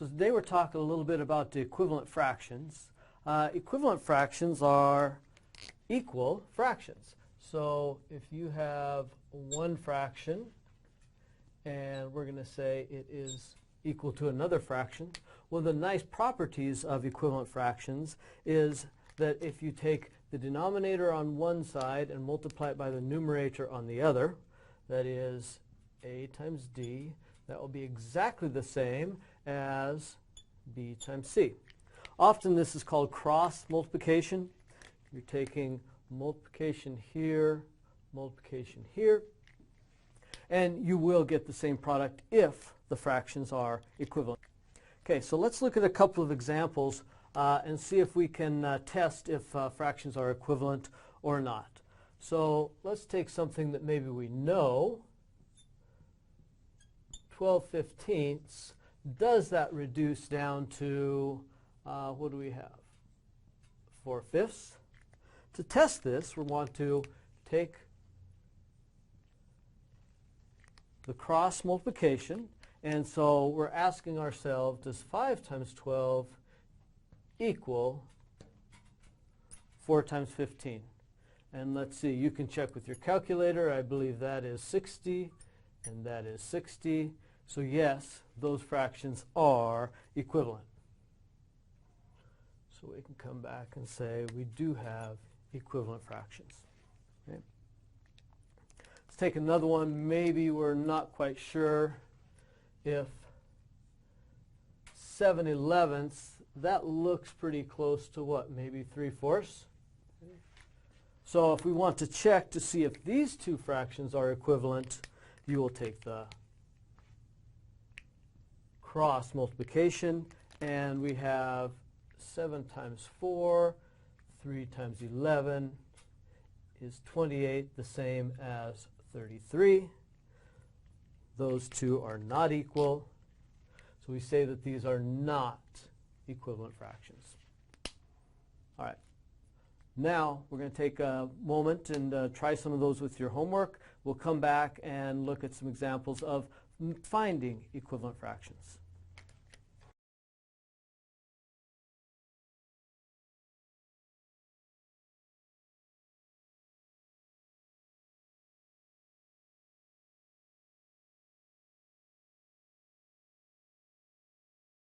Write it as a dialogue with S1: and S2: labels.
S1: So today we're talking a little bit about the equivalent fractions. Equivalent fractions are equal fractions. So if you have one fraction and we're going to say it is equal to another fraction, one of the nice properties of equivalent fractions is that if you take the denominator on one side and multiply it by the numerator on the other, that is a times d, that will be exactly the same as b times c. Often this is called cross multiplication. You're taking multiplication here, and you will get the same product if the fractions are equivalent. Okay, so let's look at a couple of examples and see if we can test if fractions are equivalent or not. So let's take something that maybe we know. 12/15. Does that reduce down to, what do we have? 4/5. To test this, we want to take the cross multiplication, and so we're asking ourselves, does 5 times 12 equal 4 times 15? And let's see, you can check with your calculator. I believe that is 60, and that is 60. So yes, those fractions are equivalent. So we can come back and say we do have equivalent fractions. Okay. Let's take another one. Maybe we're not quite sure if 7/11, that looks pretty close to what? Maybe 3/4. So if we want to check to see if these two fractions are equivalent, you will take the cross multiplication, and we have 7 times 4, 3 times 11 is 28, the same as 33. Those two are not equal, so we say that these are not equivalent fractions. All right. Now we're going to take a moment and try some of those with your homework. We'll come back and look at some examples of finding equivalent fractions.